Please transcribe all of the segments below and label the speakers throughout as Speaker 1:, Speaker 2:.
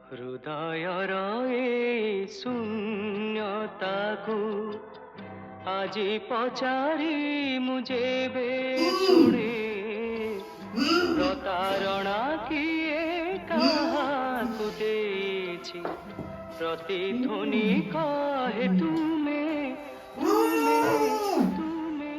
Speaker 1: ହୃଦୟର ଏ ଶୂନ୍ୟତାକୁ ଆଜି ପଚାରି ମୁଁ ଯେବେ ଶୁଣେ, ପ୍ରତାରଣା କିଏ କାହାକୁ ଦେଇଛି, ପ୍ରତିଧ୍ୱନି କହେ ତୁମେ ତୁମେ ତୁମେ।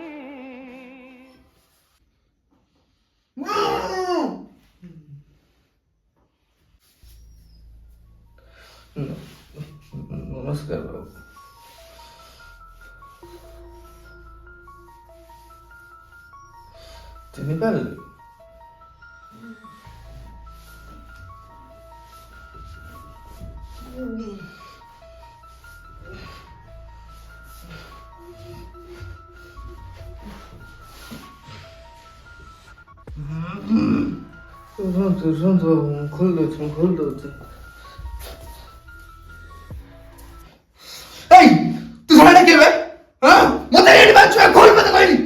Speaker 2: ନମସ୍କାର ବାବୁ। ଚିହ୍ନି ପାରିଲି? ରୁହନ୍ତୁ ବାବୁ, ମୁଁ ଖୋଲି ଦଉଛି। ତୁ ଶୁଣା କେବେ? ମତେ ଏଠି ବାଛୁଆ ଖୋଲ, ମତେ କହିଲି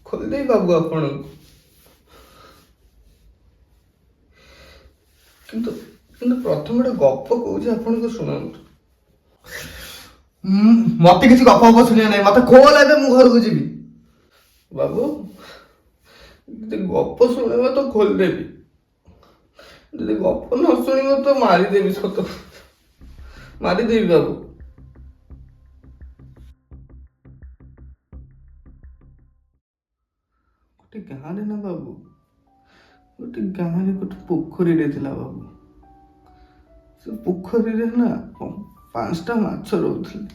Speaker 2: ଖୋଲିଦେବି ବାବୁ ଆପଣଙ୍କୁ। କିନ୍ତୁ ପ୍ରଥମେ ଗୋଟେ ଗପ କହୁଛି, ଆପଣଙ୍କୁ ଶୁଣନ୍ତୁ। ମତେ କିଛି ଗପ ଶୁଣିବା ନାହିଁ, ମତେ ଖୋଲ, ଏବେ ମୁଁ ଘରକୁ ଯିବି। ବାବୁ ଯଦି ଗପ ଶୁଣିବ ତ ଖୋଲିଦେବି, ଯଦି ଗପ ନ ଶୁଣିବ ତ ମାରିଦେବି, ସତ ମାରିଦେବି ବାବୁ। ଗୋଟେ ଗାଁରେ ନା ବାବୁ, ଗୋଟେ ଗାଁରେ ଗୋଟେ ପୋଖରୀରେ ଥିଲା ବାବୁ। ସେ ପୋଖରୀରେ ନା 5ଟା ମାଛ ରହୁଥିଲେ।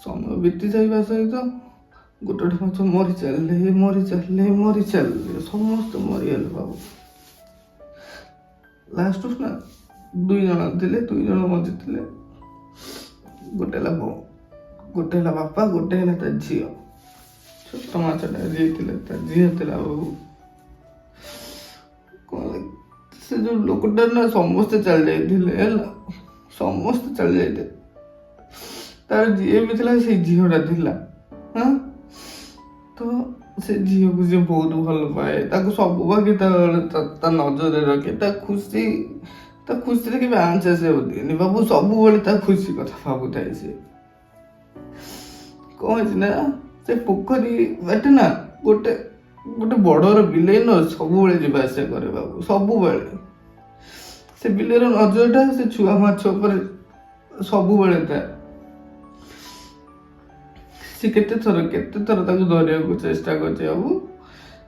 Speaker 2: ସମୟ ବିତି ଯାଇବା ସହିତ ଗୋଟେ ଗୋଟେ ମାଛ ମରି ଚାଲିଲେ, ସମସ୍ତେ ମରିଗଲେ ବାବୁ। ଲାଷ୍ଟକୁ ନା 2 ଜଣ ଥିଲେ, 2 ଜଣ ବଞ୍ଚିଥିଲେ। ଗୋଟେ ହେଲା ବାପା, ଗୋଟେ ହେଲା ତା ଝିଅ। ଛୋଟ ମାଛଟା ଯିଏ ଥିଲା ତା ଝିଅ ଥିଲା ବାବୁ। ସେ ଯୋଉ ଲୋକଟା ନା ସମସ୍ତେ ଚାଲି ଯାଇଥିଲେ ହେଲା, ସମସ୍ତେ ଚାଲି ଯାଇଥିଲେ। ତାର ଯିଏ ବି ଥିଲା ସେଇ ଝିଅଟା ଥିଲା। ତ ସେ ଝିଅକୁ ସେ ବହୁତ ଭଲ ପାଏ, ତାକୁ ସବୁ ବାକି ତା ନଜରରେ ରଖେ। ତା ଖୁସିରେ କେବେ ଆଞ୍ଚ ଆସିବାକୁ ଦିଏନି ବାବୁ। ସବୁବେଳେ ତା ଖୁସି କଥା ଭାବୁଥାଏ ସେ। କଣ ହେଇଛି ନା, ସେ ପୋଖରୀ ବାଟେ ନା ଗୋଟେ ବଡର ବିଲେଇ ସବୁବେଳେ ଯିବା ଆସିବା କରେ ବାବୁ। ସବୁବେଳେ ସେ ବିଲେଇର ନଜରଟା ସେ ଛୁଆ ମାଛ ଉପରେ ସବୁବେଳେ ଥାଏ। ସେ କେତେ ଥର ତାକୁ ଧରିବାକୁ ଚେଷ୍ଟା କରିଛି ବାବୁ,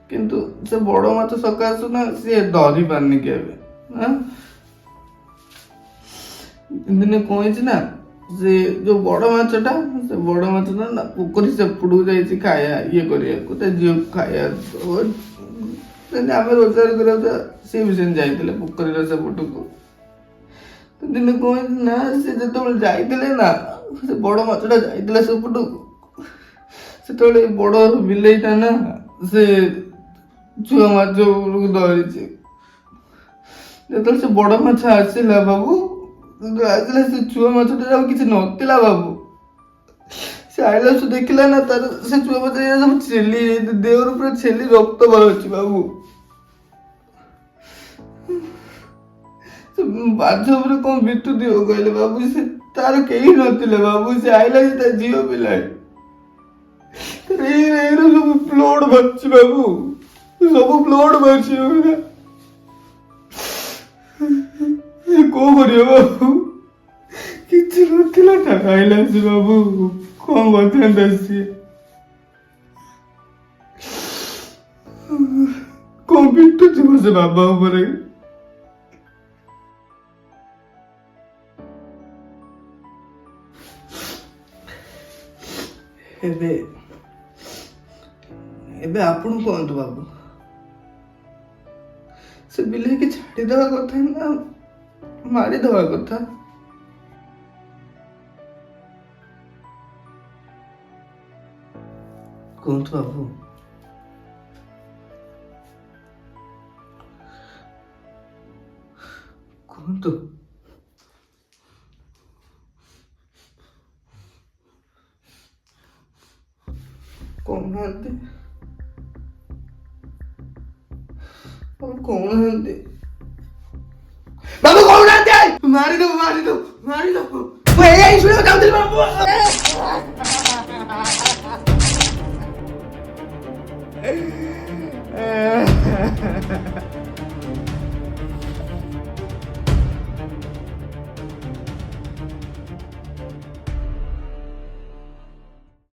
Speaker 2: କିନ୍ତୁ ସେ ବଡ ମାଛ ସକାଶୁ ନା ସିଏ ଧରି ପାରୁନି କେବେ। ଦିନେ କଣ ହେଇଛି ନା, ସେ ଯୋଉ ବଡ ମାଛଟା ନା ପୋଖରୀ ସେପଟକୁ ଯାଇଛି ଇଏ କରିବାକୁ, ତା ଝିଅକୁ ଖାଇବା। ଆମେ ରୋଜଗାର କରିବାକୁ ସିଏ ବି ସେମିତି ଯାଇଥିଲେ ପୋଖରୀର ସେପଟକୁ। ଦିନେ କଣ ହେଇଛି ନା, ସେ ଯେତେବେଳେ ଯାଇଥିଲେ ନା, ସେ ବଡ ମାଛଟା ଯାଇଥିଲା ସେପଟକୁ। ସେତେବେଳେ ବଡ ବିଲେଇଟା ନା ସେ ଛୁଆ ମାଛକୁ ଧରିଛି। ଯେତେବେଳେ ସେ ବଡ ମାଛ ଆସିଲା ବାବୁ, ସେ ଛୁଆ ମାଛଟା ଆଉ କିଛି ନଥିଲା ବାବୁ। ସେ ଆଇଲା ସେ ଦେଖିଲା ନା, ତାର ସେ ଛୁଆ ମାଛ ସବୁ ଛେଲି ଦେହରୁ ପୁରା ଛେଲି ରକ୍ତ ବାହାରୁଛି ବାବୁ। ମାଛ ଉପରେ କଣ ବିତୁଥିବ କହିଲେ ବାବୁ? ସେ ତାର କେହି ନଥିଲେ ବାବୁ। ସେ ଆଇଲା ତା ଝିଅ ପିଲା ସବୁ ବ୍ଲଡ୍ ବାହାରୁଛି ବାବୁ, ସବୁ ବ୍ଲଡ୍ ବାହାରୁଛି। କଣ କରିବ ବାବୁ? କିଛି ନଥିଲା, ତା ଖାଇଲା ସେ ବାବୁ। କଣ କରିଥାନ୍ତା ସିଏ? କଣ ବିତୁଥିବ ସେ ବାବା ଉପରେ? ଏବେ ଆପଣ କୁହନ୍ତୁ ବାବୁ, ସେ ବିଲେଇକି ଛାଡିଦବା କଥା ନା ମାରିଦବା କଥା? କୁହନ୍ତୁ ବାବୁ। କୁହନ୍ତୁ। କହୁନାହାନ୍ତି। ବାବୁ କହୁନାହାନ୍ତି ବାବୁ କହୁନାହାନ୍ତି ମାରିଦବୁ ମାରିଦବୁ ମାରିଦବୁ ମୁଁ ଏଇ ଶୁଣିବାକୁ ଚାହୁଁଥିଲି ବାବୁ